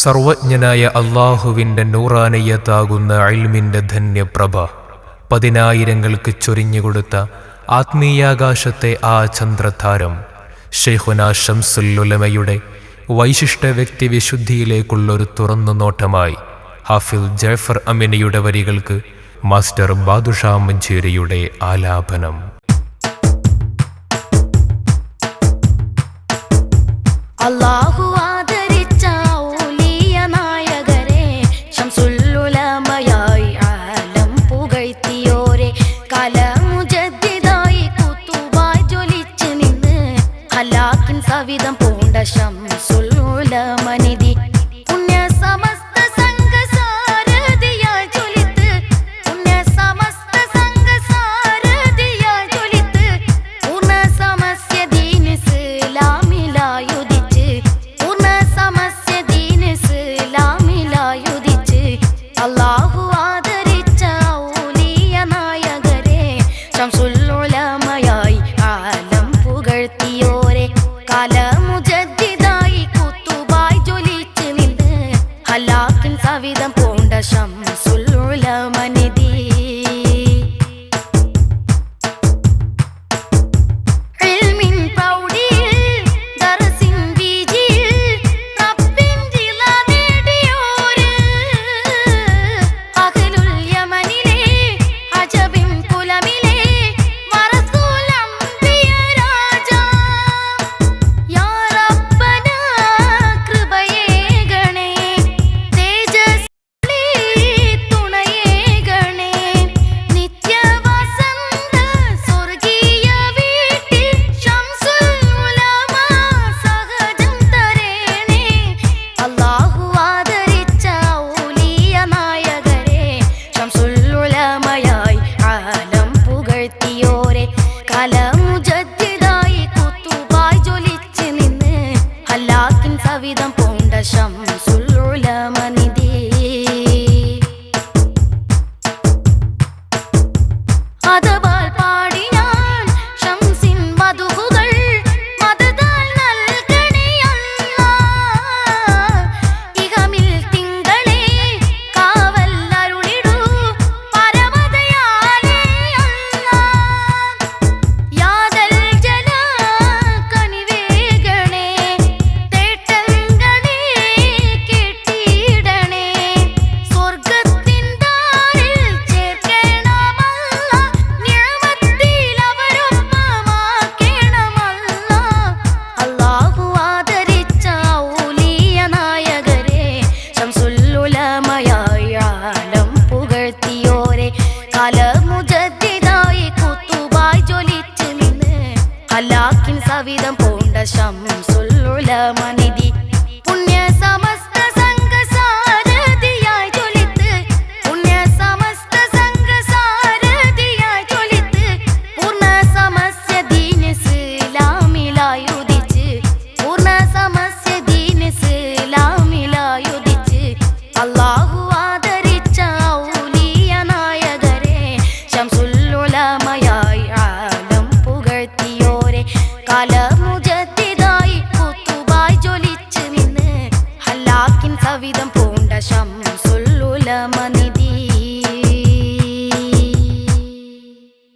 സർവജ്ഞനായ അള്ളാഹുവിൻ്റെ നൂറാനിയത്താകുന്ന ഇൽമിൻ്റെ ധന്യപ്രഭ പതിനായിരങ്ങൾക്ക് ചൊരിഞ്ഞുകൊടുത്ത ആത്മീയാകാശത്തെ ആ ചന്ദ്രതാരം ശൈഖുനാ ശംസുൽ ഉലമയുടെ വൈശിഷ്ട്യ വ്യക്തിവിശുദ്ധിയിലേക്കുള്ളൊരു തുറന്നു നോട്ടമായി ഹാഫിൽ ജഅഫർ അമിനിയുടെ വരികൾക്ക് മാസ്റ്റർ ബാദുഷാ മഞ്ചേരിയുടെ ആലാപനം. അല്ലാഹു ആദരിച്ച ഔലിയ നായകരെ ശംസുൽ ഉലമയായി ആലം പുകഴ്ത്തിയോരെ കലമുജദ്ദിദായി കുത്തുബായി ജ്വലിച്ച് നിന്ന് ഹലാക്കിൻ സവിധം പൂണ്ട ശംസുൽ ഉലമനിധി പുണ്യ സമസ്ത സംഘസാരഥിയായി ജ്വലിത്ത് പുണ്യ സമസ്ത സംഘസാരഥിയായി ജ്വലിത്ത് പൂർണ്ണ സമസ്യ ദീൻ ഇസ്ലാമിലായുദിച്ച് പൂർണ്ണ സമസ്യ ദീൻ ഇസ്ലാമിലായുദിച്ച് അല്ലാഹു ആദരിച്ച ഔലിയ നായകരെ ശംസുൽ ഉലമയായി ആലം പുകഴ്ത്തിയോരെ കലമുജദ്ദിദായി കുത്തുബായി ജ്വലിച്ച് നിന്ന് ഹലാക്കിൻ സവിധം പൂണ്ട ശംസുൽ ഉലമനിധി ഇൽമിൻ പ്രൗഢിയിൽ ദർസിൻ വീജിയിൽ റബ്ബിൻ ജില നേടിയോര് അഹ്ലുൽ യമനിലെ അജബിൻ കുലമിലെ വറസുൽ അംബിയ രാജാ യാ റബ്ബന കൃപയേകണേ തേജസ്സി തുണയേകണേ നിത്യവസന്ത സ്വർഗീയ വീട്ടിൽ ശംസുൽ ഉലമ സഹജം തരേണേ. അല്ലാഹു ആദരിച്ച ഔലിയ നായകരെ ശംസുൽ ഉലമയായി ആലം പുകഴ്ത്തിയോരെ കലമുജദ്ദിദായി കുത്തുബായി ജ്വലിച്ച് നിന്ന് ഹലാക്കിൻ സവിധം പൂണ്ട ശംസുൽ ഉലമനിധി അതബാൽ പാടി ഞാൻ ശംസിൻ മധുഹുകൾ മദതാൽ നൽകണേ അല്ലാ ഇഹമിൽ തിങ്കളെ കാവൽ അരുളിടൂ പരമദയാലേ അല്ലാ യാദൽ ജലാ കനിവേകണേ തേട്ടങ്ങളെ കേട്ടിടണേ സ്വർഗത്തിൻ ദാരിൽ ചേർക്കണമല്ലാ നിഅമത്തിൽ അവരൊപ്പമാക്കണമല്ലാ. അല്ലാഹു ആദരിച്ച ഔലിയ നായകരെ ശംസുൽ ഉലമയായി ആലം പുകഴ്ത്തിയോരെ കലമുജദ്ദിദായി കുത്തുബായി ജ്വലിച്ച് നിന്ന് ഹലാക്കിൻ സവിധം പൂണ്ട ശംസുൽ ഉലമനിധി പുണ്യ സമസ്ത സംഘസാരഥിയായി ജ്വലിത്ത് പുണ്യ സമസ്ത സംഘസാരഥിയായി ജ്വലിത്ത് പൂർണ്ണ സമസ്യ ദീൻ ഇസ്ലാമിലായുദിച്ച് പൂർണ്ണ സമസ്യ ദീൻ ഇസ്ലാമിലായുദിച്ച് അല്ലാഹു ആദരിച്ച ഔലിയ നായകരെ ശംസുൽ ഉലമയായി ആലം പുകഴ്ത്തിയോരെ കല